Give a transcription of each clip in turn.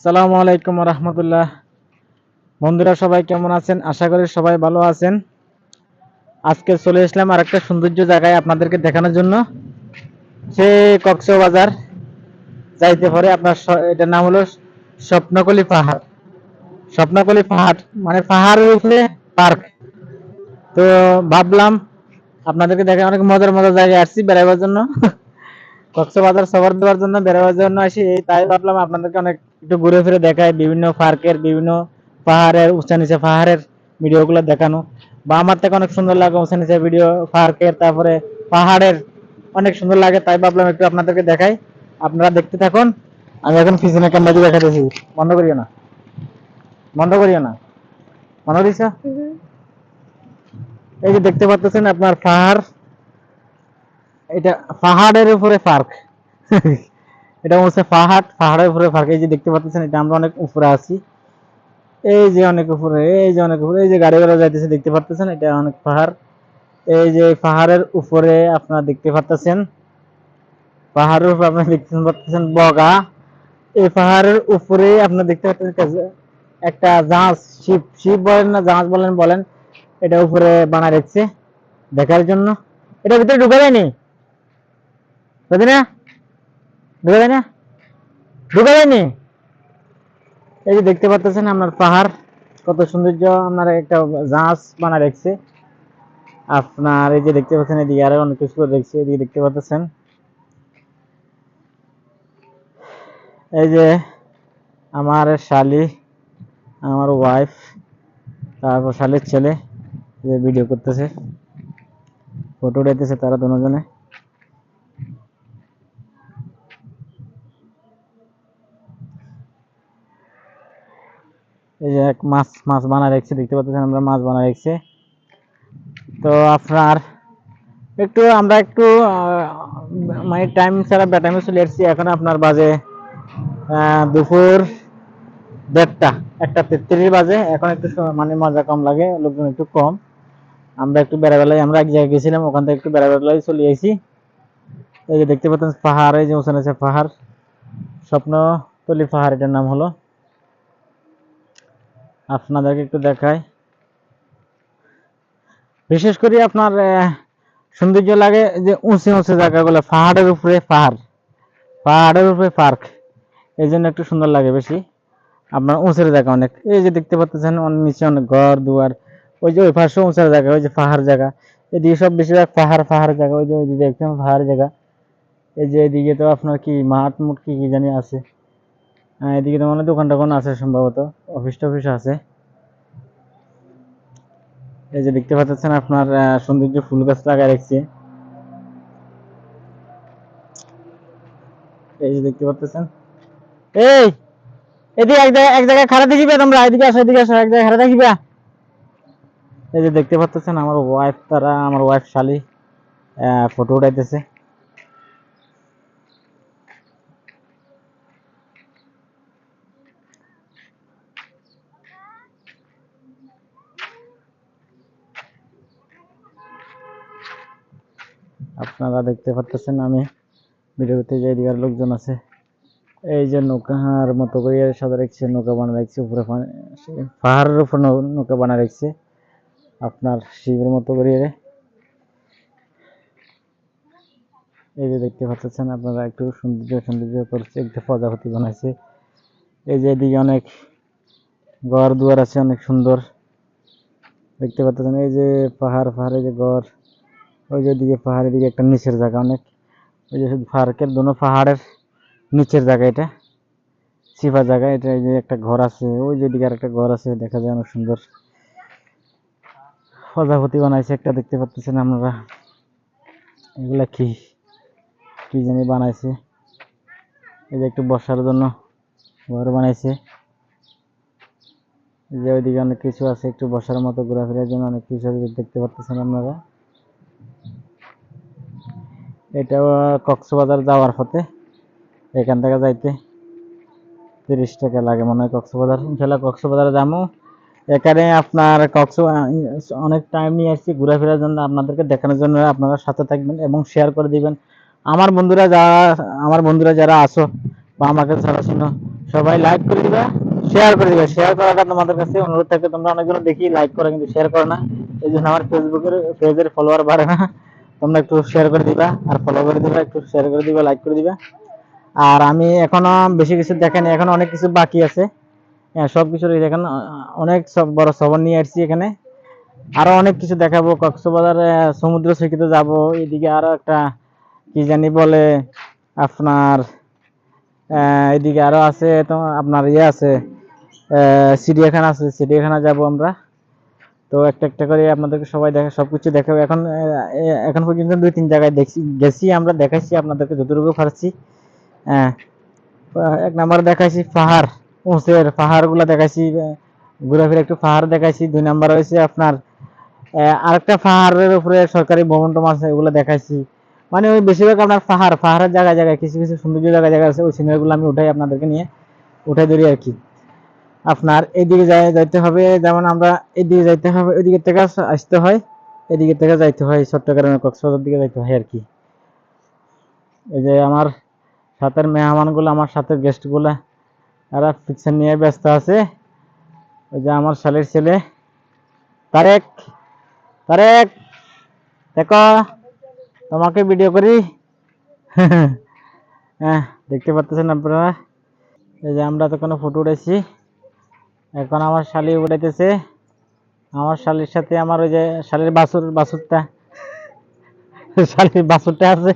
আসসালামু আলাইকুম রহমতুল্লাহ। বন্ধুরা সবাই কেমন আছেন? আশা করি সবাই ভালো আছেন। আজকে চলে আসলাম আরেকটা সৌন্দর্য জায়গায় আপনাদেরকে দেখানোর জন্য। সে কক্সবাজার যাইতে পারে আপনার এটার নাম হলো স্বপ্নকলি পাহাড়। স্বপ্নকলি পাহাড় মানে পাহাড়ের উপরে পার্ক। তো ভাবলাম আপনাদেরকে দেখে অনেক মজার মজার জায়গায় আসছি বেড়াবার জন্য। কক্সবাজার সফর দেওয়ার জন্য বেড়াবার জন্য আসি, তাই ভাবলাম আপনাদেরকে অনেক একটু ঘুরে ফিরে দেখায়, বিভিন্ন পার্কের বিভিন্ন পাহাড়ের উঁচা নিচে পাহাড়ের ভিডিওগুলো দেখানো, বা আমার থেকে অনেক সুন্দর লাগে উঁচা নিচে ভিডিও পার্কের, তারপরে পাহাড়ের অনেক সুন্দর লাগে, তাই ভাবলাম একটু আপনাদেরকে দেখাই। আপনারা দেখতে থাকুন। আমি এখন পিছনে ক্যামেরা দিয়ে দেখাতেছি। বন্ধ করিও না, বন্ধ করিও না, বন্ধ করিস। এই যে দেখতে পাচ্ছেন আপনার পাহাড়, এটা পাহাড়ের উপরে পার্ক। এটা হচ্ছে পাহাড়, পাহাড়ের উপরে পার্ক। এই যে দেখতে পাচ্ছেন, এটা আমরা অনেক উপরে আছি। এই যে অনেক উপরে, এই যে অনেক উপরে, এই যে গাড়ি ঘোড়া যাইতেছে দেখতে পাচ্ছেন, এটা অনেক পাহাড়। এই যে পাহাড়ের উপরে আপনারা দেখতে পাচ্ছেন, পাহাড়ের উপরে আপনারা দেখতে পাচ্ছেন বগা। এই পাহাড়ের উপরে আপনারা দেখতে পাচ্ছেন একটা জাহাজ, শিপ, শিপ বলেন না জাহাজ বলেন বলেন, এটা উপরে বানায় রেখেছে দেখার জন্য। এটা ভিতরে ঢুকা যায়নি, বুঝলি না? ঢুকা যায় না, ঢুকা যায়নি। এই যে দেখতে পাচ্ছেন আপনার পাহাড় কত সৌন্দর্য, আপনার একটা জাহাজ বানায় রেখেছে আপনার। এই যে দেখতে পাচ্ছেন, এদিকে আরো অনেক কিছু দেখছি, এদিকে দেখতে পাচ্ছেন। এই যে আমার শালি, আমার ওয়াইফ, তারপর শালির ছেলে যে ভিডিও করতেছে, ফটো উঠাইতেছে তারা দুজনে। এই যে এক মাছ মাছ বানায় রেখেছে দেখতে পাচ্ছেন, আমরা মাছ বানায় রেখেছে। তো আপনার একটু আমরা একটু মানে টাইম ছাড়া বেটাইমে চলে এসেছি। এখন আপনার বাজে দুপুর 1:30, 1:33 বাজে। এখন একটু মানে মজা কম লাগে, লোকজন একটু কম। আমরা একটু বেড়াবেলায়, আমরা এক জায়গায় গেছিলাম, ওখান থেকে একটু বেড়াবেলায় চলে এসেছি। এই যে দেখতে পাচ্ছেন পাহাড়, এই যে উঁচু নিচে পাহাড়, স্বপ্নতলি পাহাড় এটার নাম হলো। আপনাদেরকে একটু দেখাই। বিশেষ করে আপনার সৌন্দর্য লাগে যে উঁচু উঁচু জায়গাগুলো, পাহাড়ের উপরে পাহাড়, পাহাড়ের উপরে পার্ক, এই জন্য একটু সুন্দর লাগে বেশি। আপনার উঁচের জায়গা অনেক, এই যে দেখতে পাচ্ছেন অনেক নিচে অনেক ঘর দুয়ার। ওই যে ওই পাশে উঁচার জায়গা, ওই যে পাহাড় জায়গা, এদিকে সব বেশিরভাগ পাহাড় পাহাড় জায়গা। ওই যে ওই দিকে দেখছেন পাহাড় জায়গা। এই যে এদিকে তো আপনার কি মাঠ মুঠ কি কি জানি আছে। এদিকে তো মানে দোকান টোকান আছে সম্ভবত, অফিস টফিস আছে। এই যে দেখতে পাচ্ছেন আপনার সৌন্দর্য ফুল গাছ লাগাই রাখছে। এই যে দেখতে পাচ্ছেন, এই এদিকে এক জায়গায় খাড়া দেখিবে তোমরা, এদিকে আসো, এদিকে আসো, এক জায়গায় খাড়া দেখিবা। এই যে দেখতে পাচ্ছেন আমার ওয়াইফ, তারা আমার ওয়াইফ শালি ফটো উঠাইতেছে। আপনারা দেখতে পাচ্ছেন আমি ভিডিওতে যে এদিকে লোকজন আছে। এই যে নৌকার মতো করে সাদা রাখছে, নৌকা বানা রাখছে উপরে, পাহাড়ের উপর নৌকা বানা রাখছে আপনার শিবের মতো করে। এই যে দেখতে পাচ্ছেন আপনারা, একটু সৌন্দর্য সৌন্দর্য করছে, একটা প্রজাপতি বানাইছে। এই যে এদিকে অনেক ঘর দুয়ার আছে, অনেক সুন্দর দেখতে পাচ্ছেন। এই যে পাহাড়, পাহাড়ে যে ঘর, ওই যে দিকে পাহাড়ের দিকে একটা নিচের জায়গা অনেক। ওই যে পার্কের দোনো পাহাড়ের নিচের জায়গা, এটা চিপা জায়গা এটা। এই যে একটা ঘর আছে, ওই যে দিকে আর একটা ঘর আছে, দেখা যায় অনেক সুন্দর। প্রজাপতি বানাইছে একটা, দেখতে পাচ্ছেন আপনারা। এগুলা কি কি জানি বানাইছে। এই যে একটু বসার জন্য ঘর বানাইছে। যে ওইদিকে অনেক কিছু আছে, একটু বসার মতো, ঘোরাফেরার জন্য অনেক কিছু দেখতে পাচ্ছেন আপনারা। এটাও কক্সবাজার যাওয়ার পথে, এখান থেকে যাইতে 30 টাকা লাগে মনে হয় কক্সবাজার। ইনশাল্লাহ কক্সবাজারে যাবো। এখানে আপনার অনেক টাইম নিয়ে আসছি ঘোরাফেরার জন্য, আপনাদেরকে দেখানোর জন্য। আপনারা সাথে থাকবেন এবং শেয়ার করে দিবেন। আমার বন্ধুরা যারা আসো বা আমাকে যারা চিনো, সবাই লাইক করে দিবা, শেয়ার করে দিবা। শেয়ার করাটা তোমাদের কাছে অনুরোধ থাকে, তোমরা অনেকজন দেখি লাইক করে কিন্তু শেয়ার করো না, এই জন্য আমার ফেসবুকের পেজের ফলোয়ার বাড়ে না। তোমরা একটু শেয়ার করে দিবা আর ফলো করে দিবা, একটু শেয়ার করে দিবা, লাইক করে দিবা। আর আমি এখনো বেশি কিছু দেখাইনি, এখনো অনেক কিছু বাকি আছে। হ্যাঁ, সবকিছুর দেখেন অনেক সব বড় সবর নিয়ে আসছি এখানে, আরো অনেক কিছু দেখাবো। কক্সবাজার সমুদ্র সৈকতে যাব, এদিকে আরো একটা কি জানি বলে আপনার এদিকে আরো আছে তো আপনার ইয়ে আছে, চিড়িয়াখানা আছে, চিড়িয়াখানা যাব আমরা। তো একটা একটা করে আপনাদেরকে সবাই দেখা সবকিছু দেখাবো। এখন পর্যন্ত 2-3 জায়গায় গেছি আমরা, দেখাইছি আপনাদেরকে যতটুকু পারছি। হ্যাঁ, এক নাম্বার দেখাইছি পাহাড়, উঁচের পাহাড় গুলা দেখাইছি, ঘুরে ফিরে একটু পাহাড় দেখাইছি। 2 নাম্বার হয়েছে আপনার আরেকটা পাহাড়ের উপরে সরকারি ভবন টম আছে, ওগুলো দেখাইছি। মানে ওই বেশিরভাগ আপনার পাহাড়ের জায়গায় জায়গায় কিছু কিছু সৌন্দর্য জায়গায় আছে, ওই সিনারিগুলো আমি উঠাই আপনাদেরকে নিয়ে উঠাই ধরি আর কি। আপনার এইদিকে যাইতে হবে, যেমন আমরা এইদিকে যাইতে হবে, ওইদিকে থেকে আসতে হয়, এদিকে থেকে যাইতে হয় চট্টগ্রামের কক্সবাজার দিকে যাইতে হয় আর কি। এই যে আমার সাথের মেহমান গুলো, আমার সাথের গেস্ট গুলা, এরা পিকচার নিয়ে ব্যস্ত আছে। ওই যে আমার শালের ছেলে তারেক, তারেক দেখো তোমাকে ভিডিও করি। হ্যাঁ, দেখতে পাচ্ছেন আপনারা, এই যে আমরা তো কোনো ফটো উঠেছি, এখন আমার শালি উঠাইতেছে। আমার শালির সাথে আমার ওই যে শালির বাছুরটা শালির বাছুরটা আছে।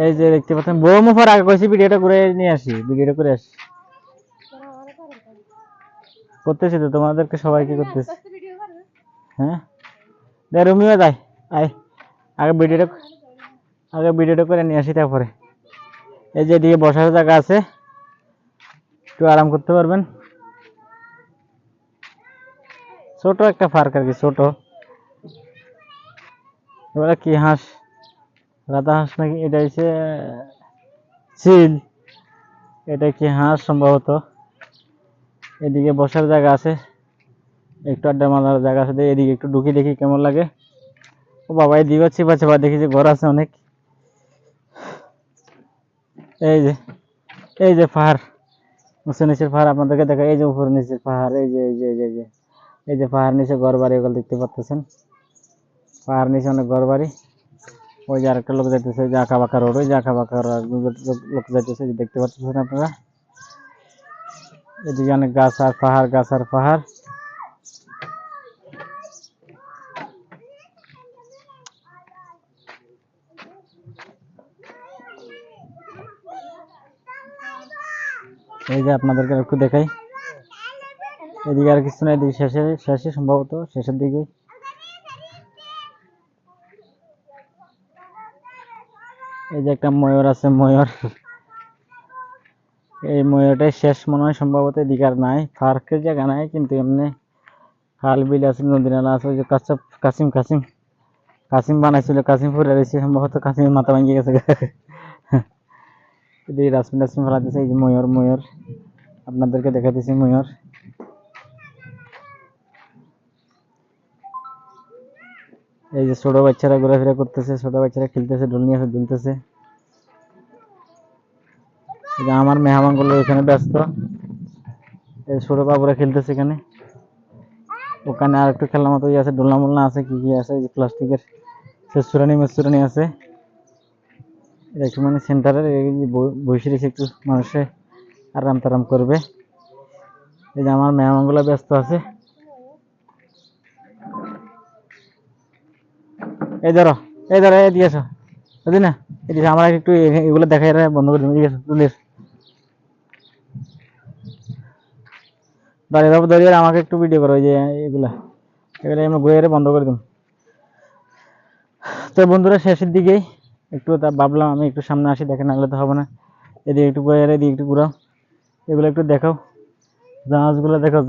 এই যে দেখতে পাচ্ছেন, বউ মুফার আগে কইছি ভিডিওটা ঘুরে নিয়ে আসি, ভিডিওটা করে আসি। করতেছি তো তোমাদেরকে সবাইকে করতেছি। হ্যাঁ, রুমিও যাই, আয় আগে ভিডিওটা করে নিয়ে আসি, তারপরে এই যে এদিকে বসার জায়গা আছে, একটু আরাম করতে পারবেন। ছোট একটা পার্ক আর কি, ছোট। এবারে কি হাঁস, রাধা হাঁস নাকি, এটা হচ্ছে চিল, এটা কি হাঁস সম্ভবত। এদিকে বসার জায়গা আছে, একটু আড্ডা মারার জায়গা আছে, এদিকে একটু ঢুকি দেখি কেমন লাগে। ও বাবা, এদিকে চিপা চিপা দেখি যে ঘর আছে অনেক। এই যে পাহাড়, উঁচু নিচের পাহাড় আপনাদেরকে দেখা, এই যে উপরে নিচের পাহাড়, এই যে পাহাড় নিচে ঘর বাড়ি ওগুলো দেখতে পাচ্ছেন। পাহাড় নিচে অনেক ঘর বাড়ি। ওই যে আরেকটা লোক যাইতেছে, যে আঁকা বাঁকা রোড, ওই যে আঁকা বাঁকা লোক যাইতেছে, দেখতে পাচ্ছেন আপনারা। এদিকে অনেক গাছ আর পাহাড়, গাছ আর পাহাড়। এই যে আপনাদেরকে একটু দেখাই, এদিকে আর কিছু না, এদিকে শেষে সম্ভবত শেষের দিকে। এই যে একটা ময়ূর আছে, ময়ূর, এই ময়ূরটাই শেষ মনে হয় সম্ভবত, এদিকে আর নাই, পার্কের জায়গা নাই, কিন্তু এমনি খাল বিল আছে, নদী নালা আছে। ওই যে কাসিম কাসিম কাসিম বানাইছিল, কাসিম ফুরে রয়েছে সম্ভবত, কাসিমের মাথা ভাঙিয়ে গেছে। এদিকে ডাস্টবিন ফেলা দিয়েছে। এই যে ময়ূর আপনাদেরকে দেখাতেছি, ময়ূর। এই যে ছোট বাচ্চারা ঘোরাফেরা করতেছে, ছোট বাচ্চারা খেলতেছে, ঢোল নিয়ে দুলতেছে। এই যে আমার মেহমান গুলো এখানে ব্যস্ত, এই ছোট বাবুরা খেলতেছে এখানে। ওখানে আর একটু খেলার মতো আছে, দোলনা মোলনা আছে, কি কি আছে, এই যে প্লাস্টিকের মেসুরানি আছে। এটা একটু মানে সেন্টারের বসে রয়েছে, একটু মানুষে আরাম তারাম করবে। এই যে আমার মেহমান গুলো ব্যস্ত আছে। এই ধরো এদিকে আসো, বুঝলি না, এদিকে আমার একটু এগুলো দেখাই বন্ধ করে দিন, তুলে দাঁড়িয়ে আমাকে একটু ভিডিও করো, এই যে এগুলা এগুলো ঘুরে বন্ধ করে দিন। তো বন্ধুরা, শেষের দিকেই একটু তা ভাবলাম আমি একটু সামনে আসি, দেখে নাহলে তো হবে না। এদিকে একটু ঘুরে, এদিকে একটু ঘুরাও, এগুলো একটু দেখাও, জাহাজগুলো দেখো,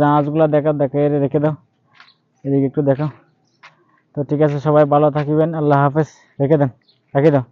জাহাজগুলা দেখে রেখে দাও, এদিকে একটু দেখো। তো ঠিক আছে, সবাই ভালো থাকিবেন, আল্লাহ হাফেজ, রেখে দাও।